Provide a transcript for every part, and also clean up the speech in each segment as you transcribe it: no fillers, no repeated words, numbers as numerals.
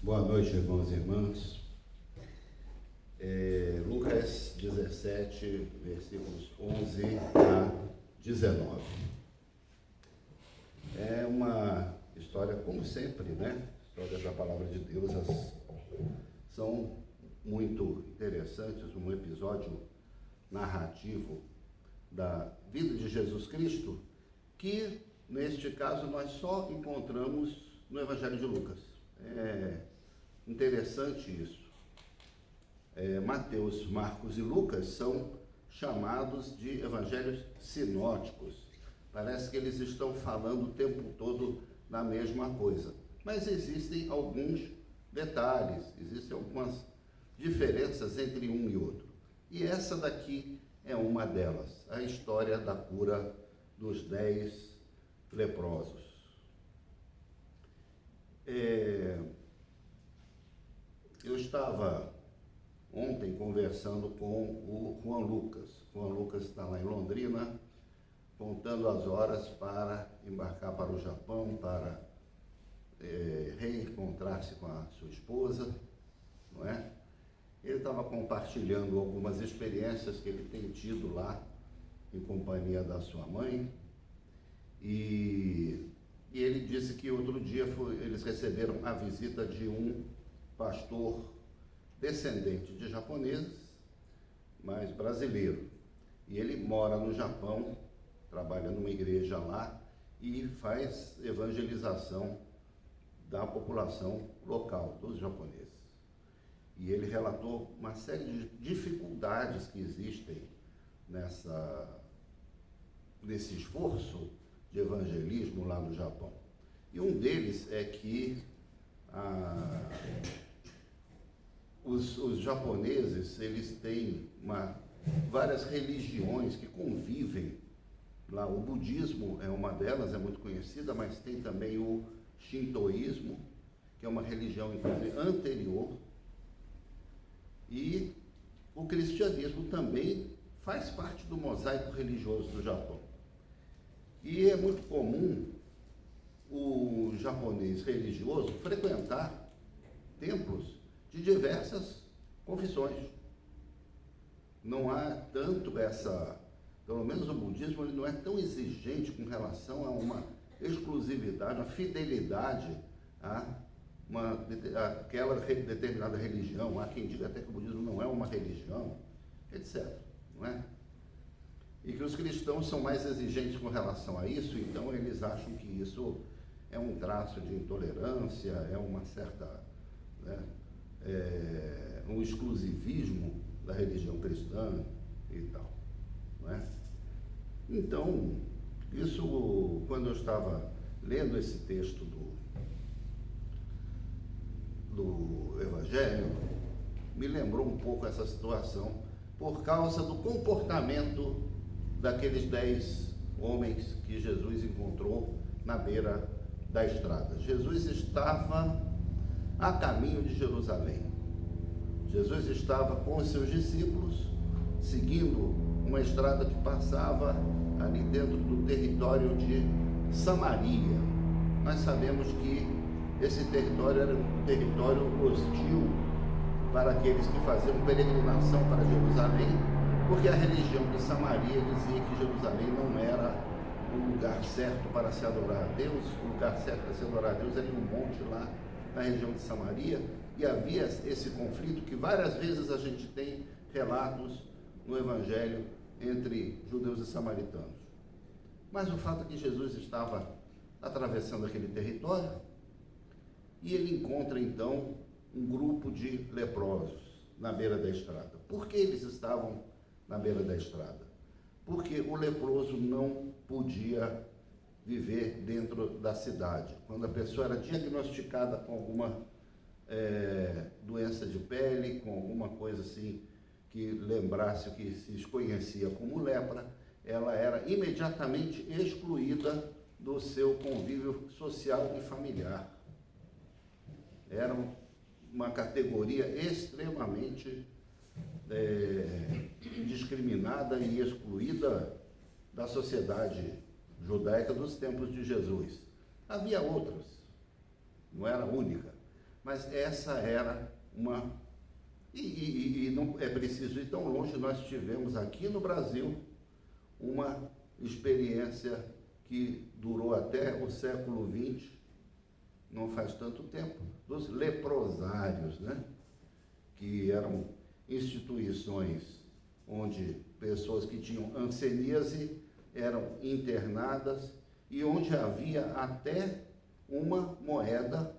Boa noite, irmãos e irmãs. Lucas 17, versículos 11 a 19. É uma história, como sempre, né? Histórias da palavra de Deus são muito interessantes, um episódio narrativo da vida de Jesus Cristo, que, neste caso, nós só encontramos no Evangelho de Lucas. É interessante isso. Mateus, Marcos e Lucas são chamados de evangelhos sinóticos. Parece que eles estão falando o tempo todo da mesma coisa. Mas existem alguns detalhes, existem algumas diferenças entre um e outro. E essa daqui é uma delas, a história da cura dos 10 leprosos. Eu estava ontem conversando com o Juan Lucas. O Juan Lucas está lá em Londrina, contando as horas para embarcar para o Japão, para reencontrar-se com a sua esposa, não é? Ele estava compartilhando algumas experiências que ele tem tido lá, em companhia da sua mãe, e ele disse que outro dia eles receberam a visita de um pastor descendente de japoneses, mas brasileiro. E ele mora no Japão, trabalha numa igreja lá e faz evangelização da população local, dos japoneses. E ele relatou uma série de dificuldades que existem nesse esforço de evangelismo lá no Japão. E um deles é que os japoneses, eles têm várias religiões que convivem lá. O budismo é uma delas, é muito conhecida, mas tem também o shintoísmo, que é uma religião, inclusive, anterior, e o cristianismo também faz parte do mosaico religioso do Japão. E é muito comum o japonês religioso frequentar templos de diversas confissões. Não há tanto pelo menos o budismo, ele não é tão exigente com relação a uma exclusividade, uma fidelidade àquela determinada religião. Há quem diga até que o budismo não é uma religião, etc. Não é? E que os cristãos são mais exigentes com relação a isso, então eles acham que isso é um traço de intolerância, é uma certa, um exclusivismo da religião cristã e tal, não é? Então, isso, quando eu estava lendo esse texto do Evangelho, me lembrou um pouco essa situação, por causa do comportamento daqueles 10 homens que Jesus encontrou na beira da estrada. Jesus estava a caminho de Jerusalém. Jesus estava com os seus discípulos, seguindo uma estrada que passava ali dentro do território de Samaria. Nós sabemos que esse território era um território hostil para aqueles que faziam peregrinação para Jerusalém, porque a religião de Samaria dizia que Jerusalém não era o lugar certo para se adorar a Deus. O lugar certo para se adorar a Deus era em um monte lá na região de Samaria, e havia esse conflito que várias vezes a gente tem relatos no Evangelho entre judeus e samaritanos. Mas o fato é que Jesus estava atravessando aquele território e ele encontra então um grupo de leprosos na beira da estrada. Por que eles estavam na beira da estrada? Porque o leproso não podia viver dentro da cidade. Quando a pessoa era diagnosticada com alguma doença de pele, com alguma coisa assim que lembrasse o que se conhecia como lepra, ela era imediatamente excluída do seu convívio social e familiar. Era uma categoria extremamente discriminada e excluída da sociedade judaica dos tempos de Jesus. Havia outras, não era única, Mas essa era uma... E não é preciso ir tão longe, nós tivemos aqui no Brasil uma experiência que durou até o século XX, não faz tanto tempo, dos leprosários, né? Que eram instituições onde pessoas que tinham hanseníase eram internadas e onde havia até uma moeda,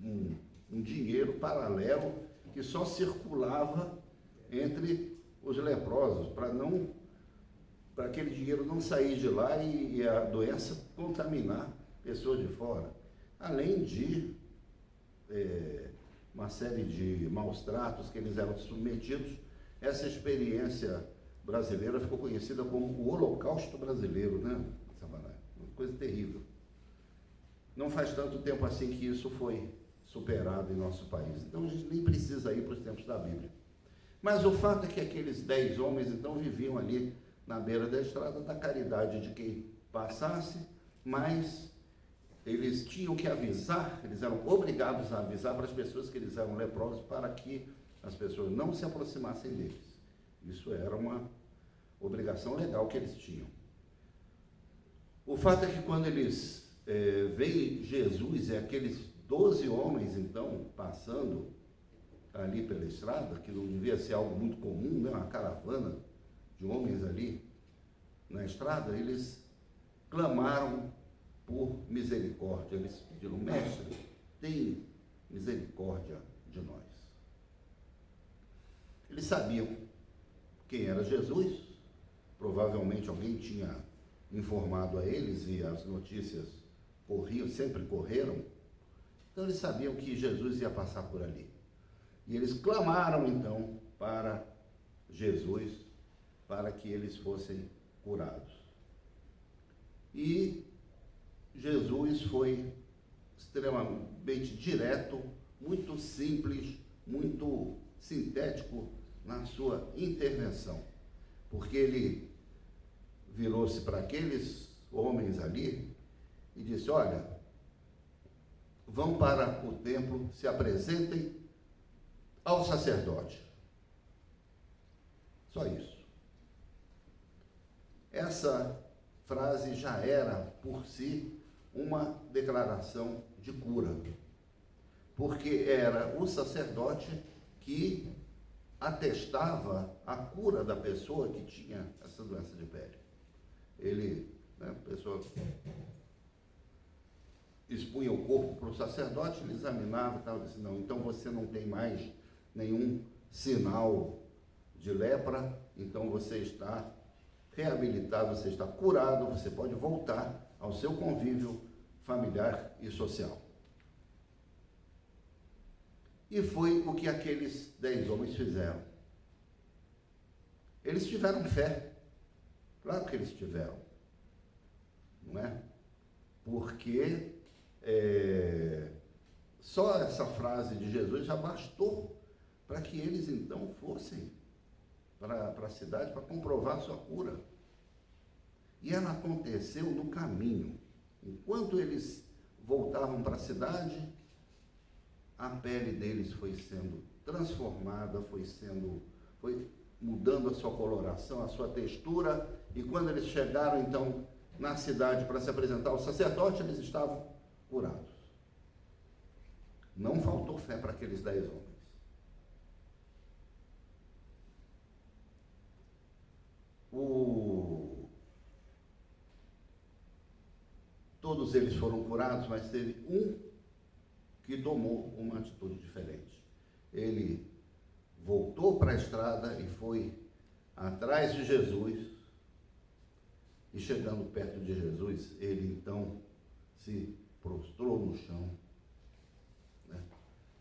um dinheiro paralelo que só circulava entre os leprosos, para aquele dinheiro não sair de lá e a doença contaminar pessoas de fora. Além de uma série de maus tratos que eles eram submetidos, essa experiência brasileira ficou conhecida como o Holocausto Brasileiro, né, Sabará? Uma coisa terrível. Não faz tanto tempo assim que isso foi superado em nosso país. Então a gente nem precisa ir para os tempos da Bíblia. Mas o fato é que aqueles 10 homens então viviam ali na beira da estrada da caridade de quem passasse, mas eles tinham que avisar, eles eram obrigados a avisar para as pessoas que eles eram leprosos para que as pessoas não se aproximassem deles. Isso era uma obrigação legal que eles tinham. O fato é que quando eles veem Jesus e aqueles 12 homens, então, passando ali pela estrada, que não devia ser algo muito comum, né? Uma caravana de homens ali na estrada, eles clamaram por misericórdia. Eles pediram: mestre, tem misericórdia de nós. Eles sabiam quem era Jesus, provavelmente alguém tinha informado a eles e as notícias corriam, sempre correram. Então eles sabiam que Jesus ia passar por ali. E eles clamaram então para Jesus, para que eles fossem curados. E Jesus foi extremamente direto, muito simples, muito sintético na sua intervenção, porque ele virou-se para aqueles homens ali e disse: olha, vão para o templo, se apresentem ao sacerdote. Só isso. Essa frase já era, por si, uma declaração de cura, porque era o sacerdote que atestava a cura da pessoa que tinha essa doença de pele. Ele, né, a pessoa expunha o corpo para o sacerdote, ele examinava e tal, disse: não, então você não tem mais nenhum sinal de lepra, então você está reabilitado, você está curado, você pode voltar ao seu convívio familiar e social. E foi o que aqueles 10 homens fizeram. Eles tiveram fé. Claro que eles tiveram. Não é? Porque só essa frase de Jesus já bastou para que eles então fossem para a cidade para comprovar a sua cura. E ela aconteceu no caminho. Enquanto eles voltavam para a cidade, a pele deles foi sendo transformada, foi mudando a sua coloração, a sua textura, e quando eles chegaram então na cidade para se apresentar ao sacerdote, eles estavam curados. Não faltou fé para aqueles 10 homens. Todos eles foram curados, mas teve um que tomou uma atitude diferente. Ele voltou para a estrada e foi atrás de Jesus, e chegando perto de Jesus, ele então se prostrou no chão, né,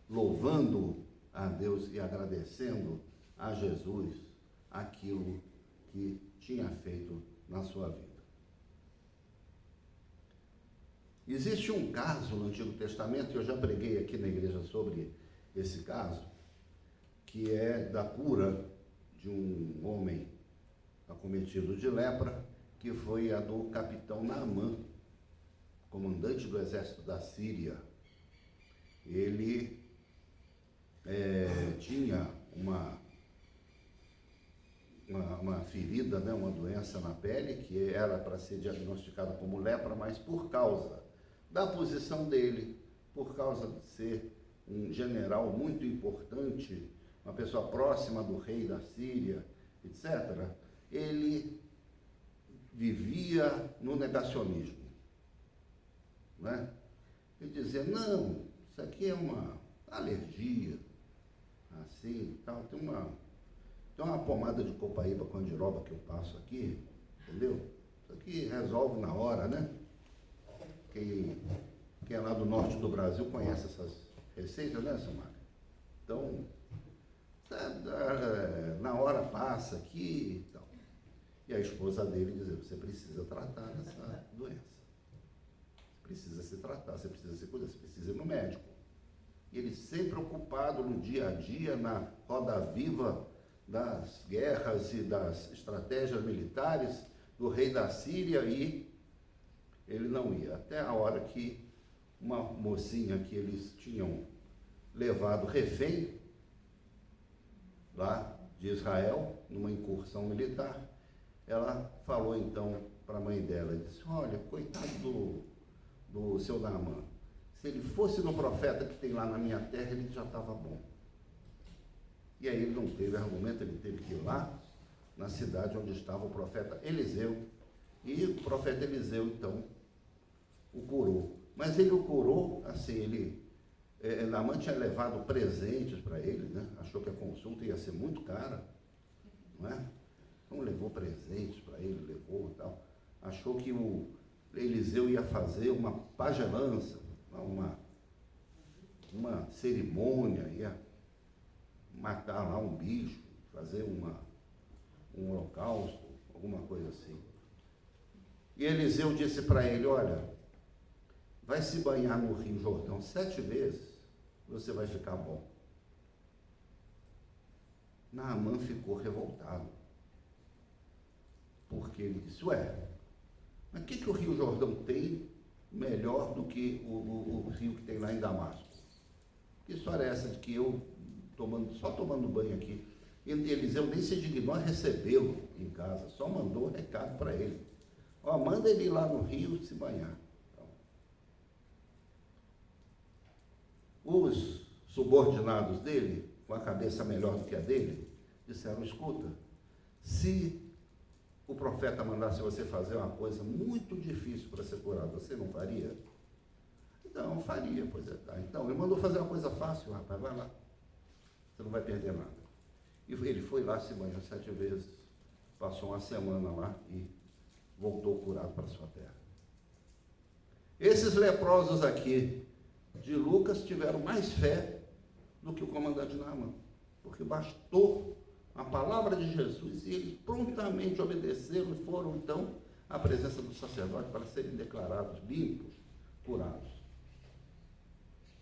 louvando a Deus e agradecendo a Jesus aquilo que tinha feito na sua vida. Existe um caso no Antigo Testamento, eu já preguei aqui na igreja sobre esse caso, que é da cura de um homem acometido de lepra, que foi a do capitão Naamã, comandante do exército da Síria. ele tinha uma ferida, né, uma doença na pele, que era para ser diagnosticada como lepra, mas por causa da posição dele, por causa de ser um general muito importante, uma pessoa próxima do rei da Síria, etc., ele vivia no negacionismo, né? E dizia, não, isso aqui é uma alergia, assim, tal, tem uma pomada de copaíba com andiroba que eu passo aqui, entendeu? Isso aqui resolve na hora, né? Quem é lá do norte do Brasil conhece essas receitas, né, Samara? Então, na hora passa aqui e tal. E a esposa dele dizia, você precisa tratar dessa doença. Você precisa se tratar, você precisa se cuidar, você precisa ir no médico. E ele sempre ocupado no dia a dia, na roda viva das guerras e das estratégias militares do rei da Síria, e ele não ia. Até a hora que uma mocinha que eles tinham levado refém lá de Israel, numa incursão militar, ela falou então para a mãe dela, disse, olha, coitado do seu Naamã, se ele fosse no profeta que tem lá na minha terra, ele já estava bom. E aí ele não teve argumento, ele teve que ir lá, na cidade onde estava o profeta Eliseu, e o profeta Eliseu, então, o curou. Mas ele o curou, assim, Naamã tinha levado presentes para ele, né? Achou que a consulta ia ser muito cara, não é? Então levou presentes para ele, levou e tal. Achou que o Eliseu ia fazer uma pagelança, uma cerimônia, ia matar lá um bicho, fazer um holocausto, alguma coisa assim. E Eliseu disse para ele, olha, vai se banhar no Rio Jordão 7 vezes, você vai ficar bom. Naamã ficou revoltado, porque ele disse, mas o que o Rio Jordão tem melhor do que o rio que tem lá em Damasco? Que história é essa de que eu, só tomando banho aqui, Eliseu nem se dignou a recebê-lo em casa, só mandou um recado para ele. Manda ele ir lá no rio se banhar. Então, os subordinados dele, com a cabeça melhor do que a dele, disseram, escuta, se o profeta mandasse você fazer uma coisa muito difícil para ser curado, você não faria? Então, faria, pois é, tá. Então, ele mandou fazer uma coisa fácil, rapaz, vai lá. Você não vai perder nada. E ele foi lá, se banhou 7 vezes, passou uma semana lá e voltou curado para sua terra. Esses leprosos aqui de Lucas tiveram mais fé do que o comandante Naamã, porque bastou a palavra de Jesus e eles prontamente obedeceram e foram então à presença do sacerdote para serem declarados limpos, curados.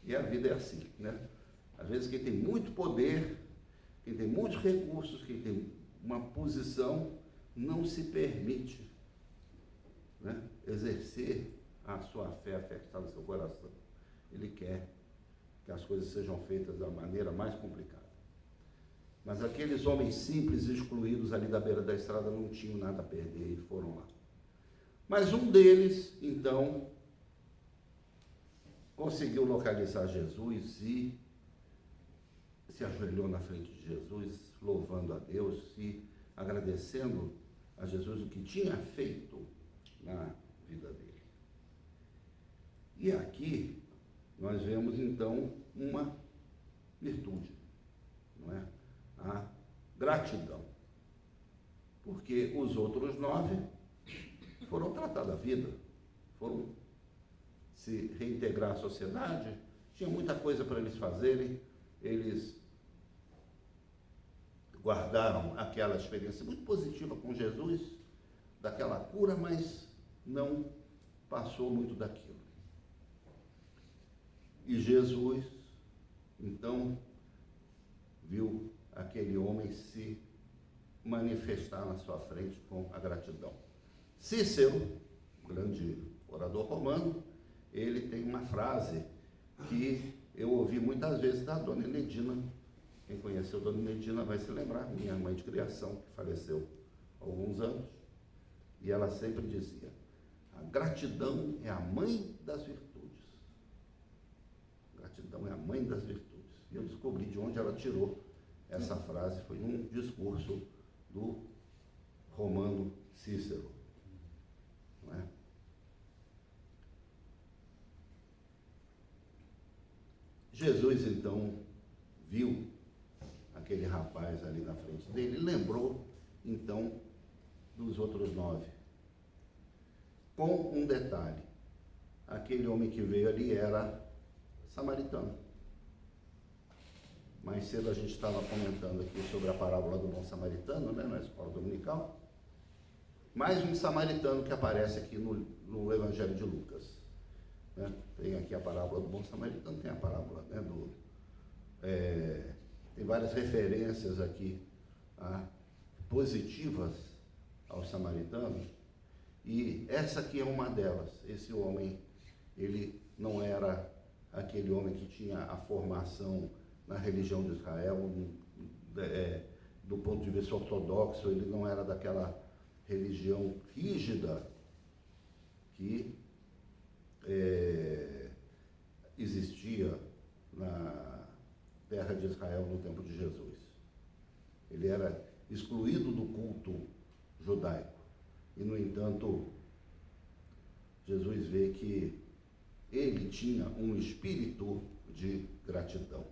E a vida é assim, né? Às vezes quem tem muito poder, quem tem muitos recursos, quem tem uma posição, não se permite, né, exercer a sua fé, a fé que está no seu coração. Ele quer que as coisas sejam feitas da maneira mais complicada. Mas aqueles homens simples, excluídos ali da beira da estrada, não tinham nada a perder e foram lá. Mas um deles, então, conseguiu localizar Jesus e se ajoelhou na frente de Jesus, louvando a Deus e agradecendo a Jesus o que tinha feito na vida dele. E aqui nós vemos então uma virtude, não é? A gratidão. Porque os outros 9 foram tratar da vida, foram se reintegrar à sociedade, tinha muita coisa para eles fazerem, eles guardaram aquela experiência muito positiva com Jesus, daquela cura, mas não passou muito daquilo. E Jesus, então, viu aquele homem se manifestar na sua frente com a gratidão. Cícero, grande orador romano, ele tem uma frase que eu ouvi muitas vezes da dona Enedina. Quem conheceu a dona Enedina vai se lembrar, minha mãe de criação, que faleceu há alguns anos, e ela sempre dizia: a gratidão é a mãe das virtudes. Gratidão é a mãe das virtudes. E eu descobri de onde ela tirou essa frase, foi num discurso do romano Cícero. Não é? Jesus, então, viu aquele rapaz ali na frente dele e lembrou, então, dos outros 9. Com um detalhe: aquele homem que veio ali era samaritano. Mais cedo a gente estava comentando aqui sobre a parábola do bom samaritano, né, na escola dominical. Mais um samaritano que aparece aqui no Evangelho de Lucas. Né? Tem aqui a parábola do bom samaritano, tem a parábola, né, tem várias referências aqui positivas aos samaritanos, e essa aqui é uma delas. Esse homem, ele não era aquele homem que tinha a formação na religião de Israel, do ponto de vista ortodoxo, ele não era daquela religião rígida que existia na terra de Israel no tempo de Jesus. Ele era excluído do culto judaico. E, no entanto, Jesus vê que ele tinha um espírito de gratidão.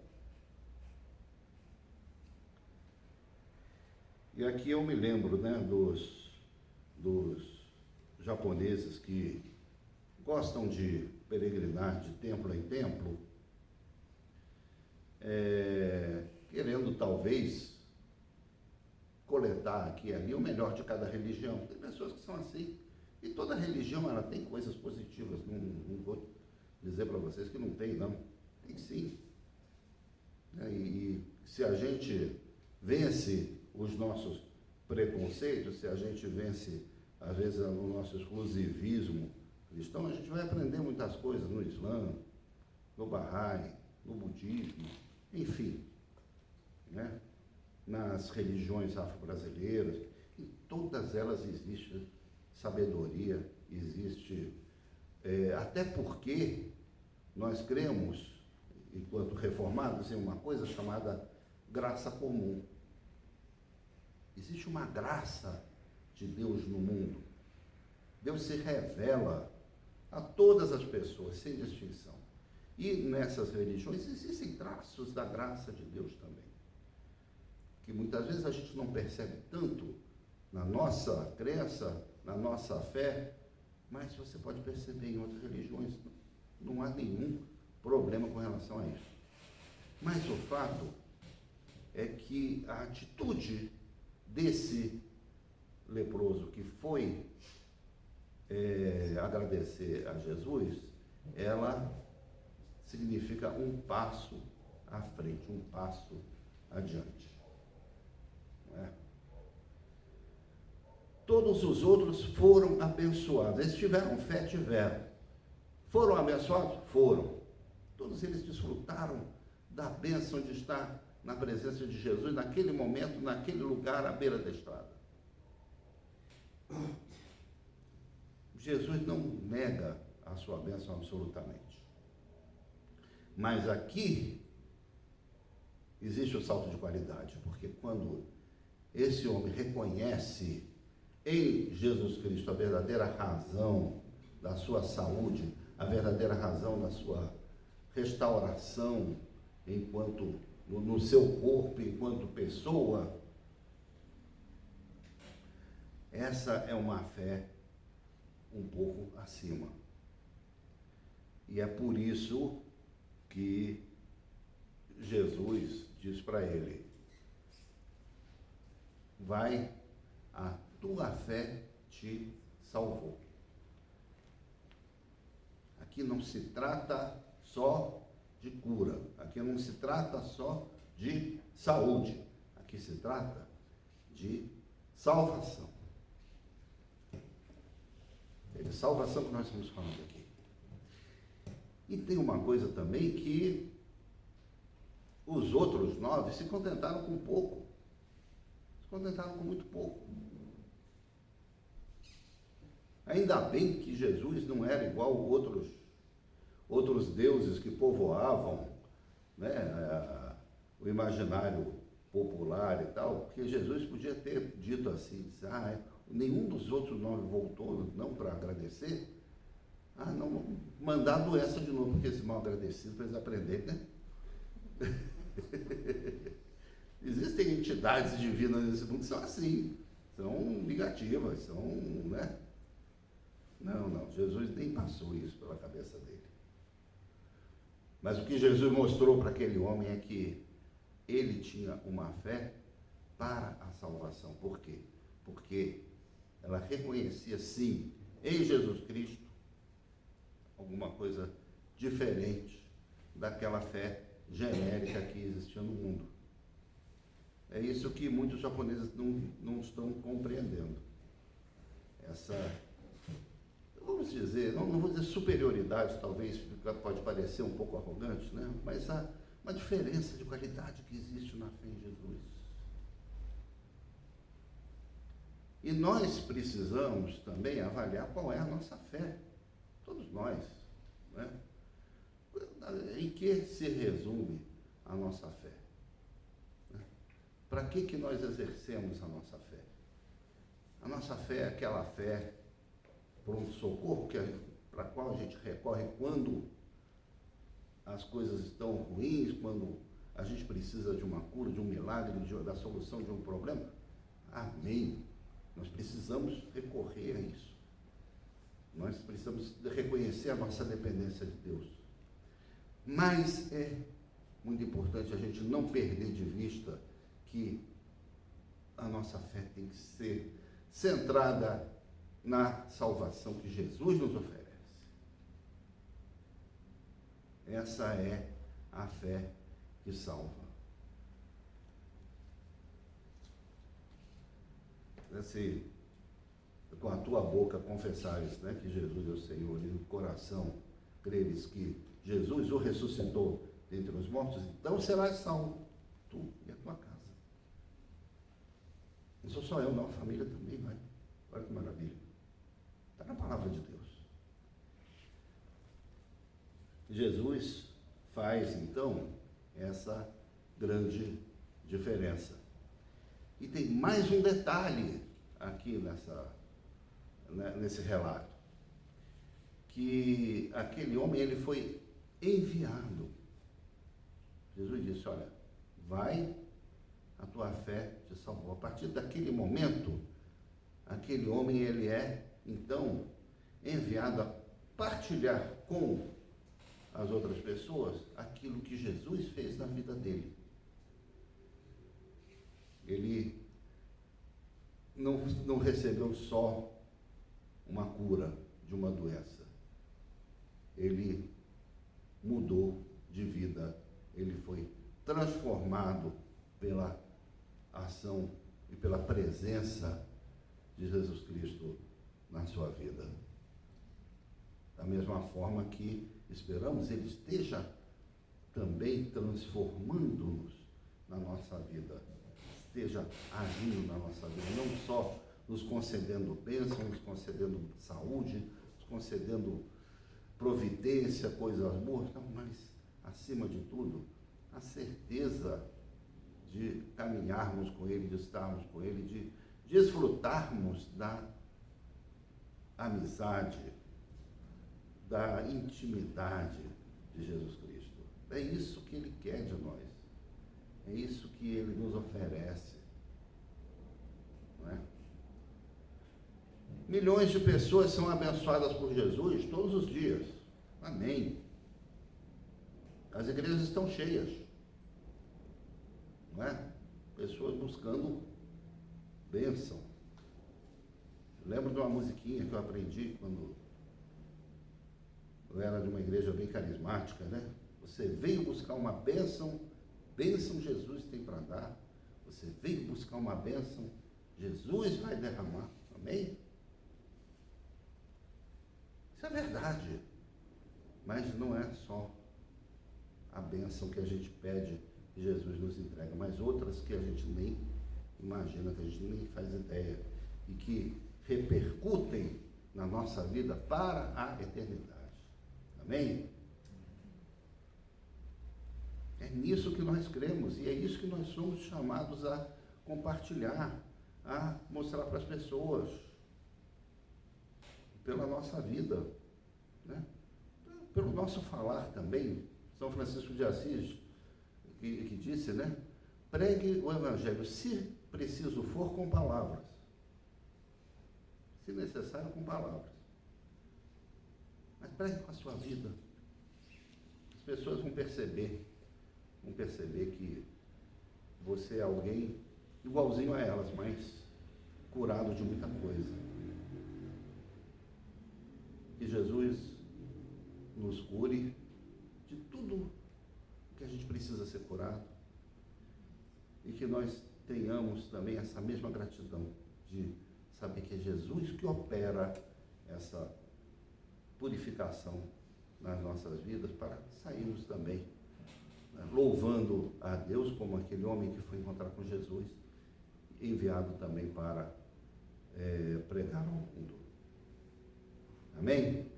E aqui eu me lembro, né, dos japoneses que gostam de peregrinar de templo em templo, querendo talvez coletar aqui e ali o melhor de cada religião. Tem pessoas que são assim, e toda religião ela tem coisas positivas. Não vou dizer para vocês que não tem, não. Tem sim. E se a gente vence os nossos preconceitos, se a gente vence, às vezes, o nosso exclusivismo cristão, a gente vai aprender muitas coisas no Islã, no Bahá'í, no budismo, enfim, né? Nas religiões afro-brasileiras, em todas elas existe sabedoria, existe, até porque nós cremos, enquanto reformados, em uma coisa chamada graça comum. Existe uma graça de Deus no mundo. Deus se revela a todas as pessoas, sem distinção. E nessas religiões existem traços da graça de Deus também, que muitas vezes a gente não percebe tanto na nossa crença, na nossa fé, mas você pode perceber em outras religiões. Não há nenhum problema com relação a isso. Mas o fato é que a atitude desse leproso que foi agradecer a Jesus, ela significa um passo à frente, um passo adiante. Não é? Todos os outros foram abençoados. Eles tiveram fé, tiveram. Foram abençoados? Foram. Todos eles desfrutaram da bênção de estar na presença de Jesus, naquele momento, naquele lugar, à beira da estrada. Jesus não nega a sua bênção absolutamente. Mas aqui existe o salto de qualidade, porque quando esse homem reconhece em Jesus Cristo a verdadeira razão da sua saúde, a verdadeira razão da sua restauração enquanto no seu corpo, enquanto pessoa, essa é uma fé um pouco acima. E é por isso que Jesus diz para ele: vai, a tua fé te salvou. Aqui não se trata só de cura, aqui não se trata só de saúde, aqui se trata de salvação. É de salvação que nós estamos falando aqui. E tem uma coisa também que os outros 9 se contentaram com pouco. Se contentaram com muito pouco. Ainda bem que Jesus não era igual outros deuses que povoavam, né, o imaginário popular e tal, porque Jesus podia ter dito assim, nenhum dos outros 9 voltou não para agradecer, não, mandar a doença de novo, porque esse mal agradecido para eles aprenderem, né? Existem entidades divinas nesse mundo que são assim, são negativas, são, né? Não, Jesus nem passou isso pela cabeça dele. Mas o que Jesus mostrou para aquele homem é que ele tinha uma fé para a salvação. Por quê? Porque ela reconhecia, sim, em Jesus Cristo, alguma coisa diferente daquela fé genérica que existia no mundo. É isso que muitos japoneses não estão compreendendo. Essa, vamos dizer, não vou dizer superioridade, talvez pode parecer um pouco arrogante, né? Mas uma diferença de qualidade que existe na fé em Jesus. E nós precisamos também avaliar qual é a nossa fé. Todos nós, né? Em que se resume a nossa fé? Para que nós exercemos a nossa fé? A nossa fé é aquela fé pronto-socorro para a qual a gente recorre quando as coisas estão ruins, quando a gente precisa de uma cura, de um milagre, da solução de um problema. Amém. Nós precisamos recorrer a isso. Nós precisamos reconhecer a nossa dependência de Deus. Mas é muito importante a gente não perder de vista que a nossa fé tem que ser centrada na salvação que Jesus nos oferece. Essa é a fé que salva. Se com a tua boca confessares, né, que Jesus é o Senhor, e no coração creres que Jesus o ressuscitou dentre os mortos, então serás salvo, tu e a tua casa. Não sou só eu, não, a família também vai. Olha que maravilha. Está na palavra de Deus. Jesus faz, então, essa grande diferença. E tem mais um detalhe aqui nesse relato, que aquele homem, ele foi enviado. Jesus disse, olha, vai, a tua fé te salvou. A partir daquele momento, aquele homem, ele é, então, enviado a partilhar com as outras pessoas aquilo que Jesus fez na vida dele. Ele não recebeu só uma cura de uma doença. Ele mudou de vida. Ele foi transformado pela ação e pela presença de Jesus Cristo na sua vida. Da mesma forma que esperamos Ele esteja também transformando-nos na nossa vida, esteja agindo na nossa vida, não só nos concedendo bênção, nos concedendo saúde, nos concedendo providência, coisas boas, não, mas, acima de tudo, a certeza de caminharmos com Ele, de estarmos com Ele, de desfrutarmos da amizade, da intimidade de Jesus Cristo. É isso que Ele quer de nós. É isso que Ele nos oferece. Não é? Milhões de pessoas são abençoadas por Jesus todos os dias. Amém. As igrejas estão cheias. Não é? Pessoas buscando bênção. Eu lembro de uma musiquinha que eu aprendi quando eu era de uma igreja bem carismática, né? Você veio buscar uma bênção, bênção Jesus tem para dar. Você veio buscar uma bênção, Jesus vai derramar. Amém? Isso é verdade. Mas não é só a bênção que a gente pede que Jesus nos entrega, mas outras que a gente nem imagina, que a gente nem faz ideia, e que repercutem na nossa vida para a eternidade. Amém? É nisso que nós cremos e é isso que nós somos chamados a compartilhar, a mostrar para as pessoas, pela nossa vida, né? Pelo nosso falar também. São Francisco de Assis, que disse, né? Pregue o Evangelho, se preciso for, com palavras. Se necessário, com palavras. Mas pregue com a sua vida. As pessoas vão perceber que você é alguém igualzinho a elas, mas curado de muita coisa. Que Jesus nos cure de tudo que a gente precisa ser curado e que nós tenhamos também essa mesma gratidão de saber que é Jesus que opera essa purificação nas nossas vidas para sairmos também, né, louvando a Deus como aquele homem que foi encontrar com Jesus, enviado também para pregar ao mundo. Amém?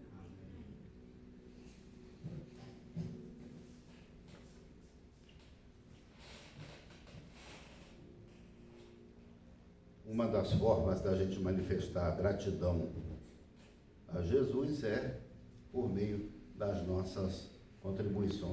Uma das formas da gente manifestar gratidão a Jesus é por meio das nossas contribuições.